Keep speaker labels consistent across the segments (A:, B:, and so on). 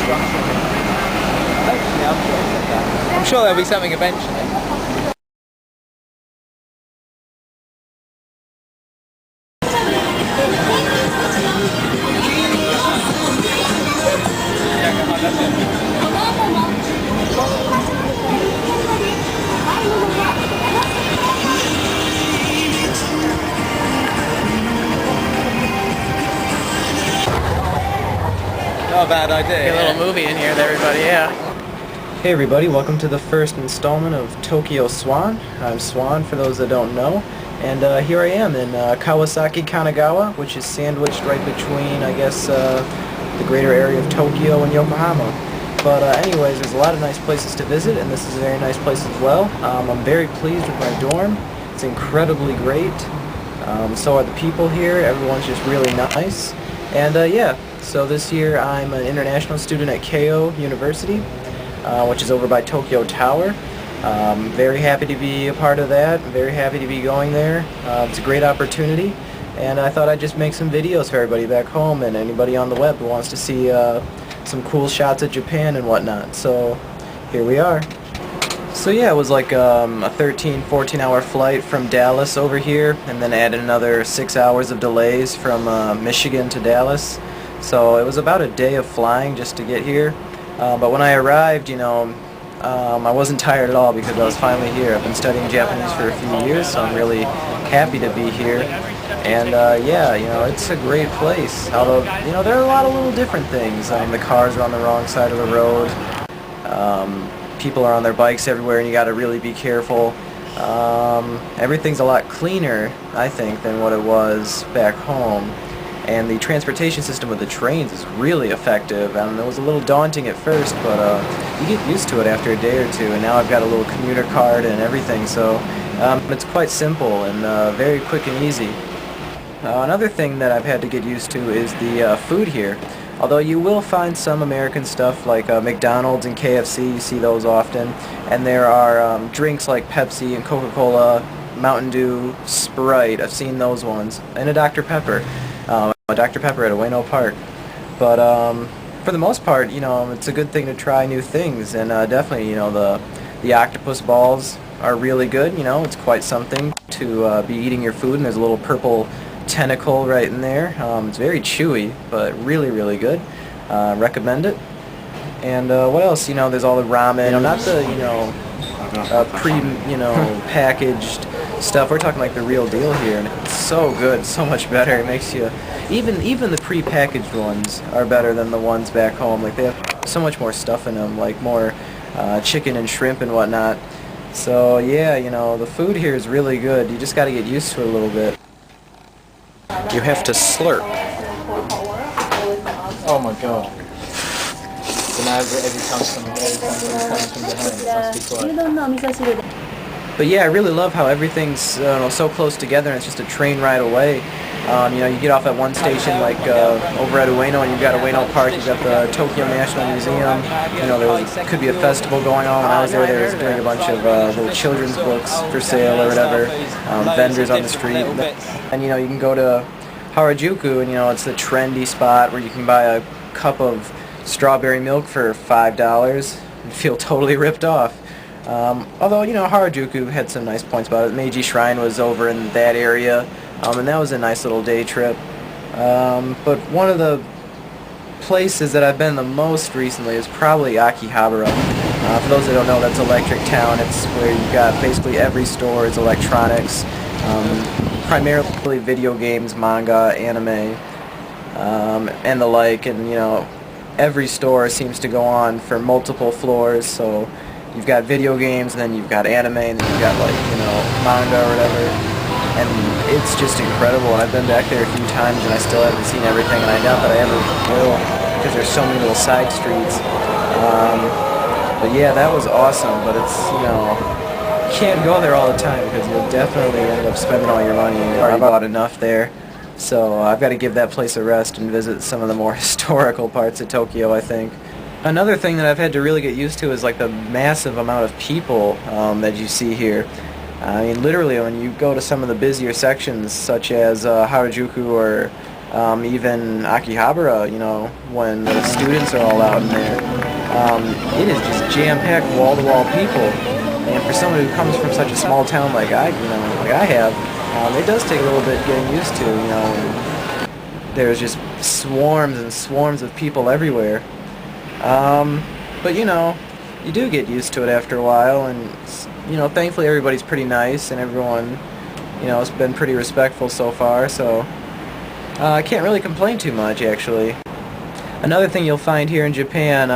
A: I'm sure there'll be something eventually. Not a bad idea.
B: A little movie in here with everybody, yeah.
C: Hey everybody, welcome to the first installment of Tokyo Swan. I'm Swan, for those that don't know, and here I am in Kawasaki, Kanagawa, which is sandwiched right between, I guess, the greater area of Tokyo and Yokohama. But anyways, there's a lot of nice places to visit, and this is a very nice place as well. I'm very pleased with my dorm. It's incredibly great. So are the people here. Everyone's just really nice. And yeah, so this year I'm an international student at Keio University, which is over by Tokyo Tower. Very happy to be a part of that. I'm very happy to be going there. It's a great opportunity, and I thought I'd just make some videos for everybody back home and anybody on the web who wants to see some cool shots of Japan and whatnot. So here we are. So yeah, it was like a 13-14 hour flight from Dallas over here, and then added another 6 hours of delays from Michigan to Dallas. So it was about a day of flying just to get here. But when I arrived, you know, I wasn't tired at all because I was finally here. I've been studying Japanese for a few years, so I'm really happy to be here. And yeah, you know, it's a great place. Although, you know, there are a lot of little different things. The cars are on the wrong side of the road. People are on their bikes everywhere, and you got to really be careful. Everything's a lot cleaner, I think, than what it was back home. And the transportation system with the trains is really effective. It was a little daunting at first, but you get used to it after a day or two. And now I've got a little commuter card and everything, so it's quite simple and very quick and easy. Another thing that I've had to get used to is the food here. Although you will find some American stuff like McDonald's and KFC, you see those often. And there are drinks like Pepsi and Coca-Cola, Mountain Dew, Sprite, I've seen those ones, and a Dr. Pepper. Dr. Pepper at Ueno Park. But for the most part, you know, it's a good thing to try new things, and definitely, you know, the octopus balls are really good. You know, it's quite something to be eating your food, and there's a little purple tentacle right in there. It's very chewy, but really, really good. Recommend it. And what else? You know, there's all the ramen. You know, not the, you know, packaged stuff. We're talking like the real deal here, and it's so good, so much better. It makes you, even the pre-packaged ones are better than the ones back home. Like, they have so much more stuff in them, like more chicken and shrimp and whatnot. So yeah, you know, the food here is really good. You just got to get used to it a little bit. You have to slurp.
A: Oh my god. So now every time someone comes from behind, it must be quiet.
C: But yeah, I really love how everything's so close together, and it's just a train ride away. You know, you get off at one station, like over at Ueno, and you've got Ueno Park, you've got the Tokyo National Museum. You know, there could be a festival going on. When I was there, they were doing a bunch of little children's books for sale or whatever, vendors on the street. And you know, you can go to Harajuku, and you know, it's the trendy spot where you can buy a cup of strawberry milk for $5 and feel totally ripped off. Although, you know, Harajuku had some nice points about it. Meiji Shrine was over in that area, and that was a nice little day trip. But one of the places that I've been the most recently is probably Akihabara. For those that don't know, that's Electric Town. It's where you've got basically every store is electronics, primarily video games, manga, anime, and the like. And, you know, every store seems to go on for multiple floors, so you've got video games, and then you've got anime, and then you've got, like, you know, manga or whatever. And it's just incredible. And I've been back there a few times, and I still haven't seen everything, and I doubt that I ever will, because there's so many little side streets. But yeah, that was awesome, but it's, you know, you can't go there all the time, because you'll definitely end up spending all your money, and you've already bought enough there. So I've got to give that place a rest and visit some of the more historical parts of Tokyo, I think. Another thing that I've had to really get used to is like the massive amount of people that you see here. I mean, literally, when you go to some of the busier sections, such as Harajuku or even Akihabara, you know, when the students are all out in there. It is just jam-packed, wall-to-wall people. And for someone who comes from such a small town like I have, it does take a little bit getting used to, you know. And there's just swarms and swarms of people everywhere. But you know, you do get used to it after a while, and you know, thankfully everybody's pretty nice, and everyone, you know, has been pretty respectful so far. So I can't really complain too much, actually. Another thing you'll find here in Japan,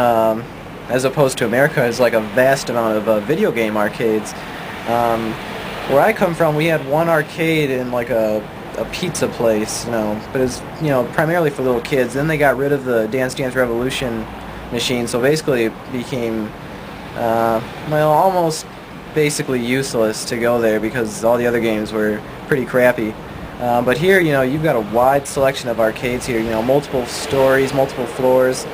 C: as opposed to America, is like a vast amount of video game arcades. Where I come from, we had one arcade in like a pizza place, you know, but it's, you know, primarily for little kids. Then they got rid of the Dance Dance Revolution machine, so basically it became, well, almost basically useless to go there because all the other games were pretty crappy. But here, you know, you've got a wide selection of arcades here, you know, multiple stories, multiple floors,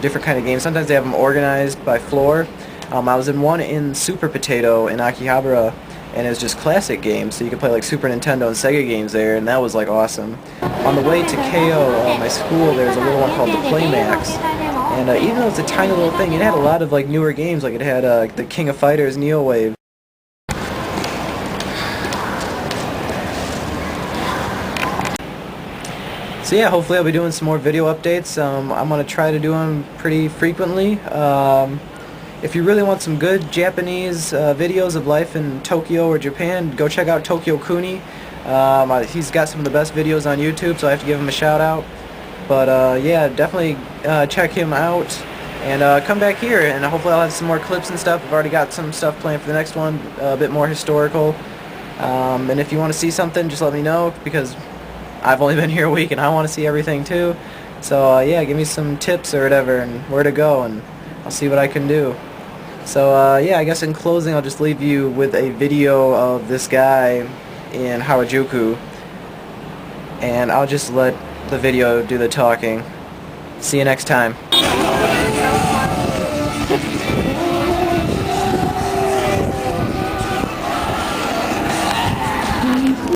C: different kind of games. Sometimes they have them organized by floor. I was in one in Super Potato in Akihabara, and it was just classic games, so you could play like Super Nintendo and Sega games there, and that was like awesome. On the way to Keio, my school, there's a little one called the Playmax, and even though it's a tiny little thing, it had a lot of like newer games, like it had the King of Fighters Neo Wave. So yeah, hopefully I'll be doing some more video updates. I'm going to try to do them pretty frequently. If you really want some good Japanese videos of life in Tokyo or Japan, go check out Tokyo Cooney. He's got some of the best videos on YouTube, so I have to give him a shout out. But yeah, definitely check him out, and come back here, and hopefully I'll have some more clips and stuff. I've already got some stuff planned for the next one, a bit more historical. And if you want to see something, just let me know, because I've only been here a week and I want to see everything too. So yeah, give me some tips or whatever, and where to go, and I'll see what I can do. So yeah, I guess in closing I'll just leave you with a video of this guy in Harajuku, and I'll just let the video do the talking. See you next time.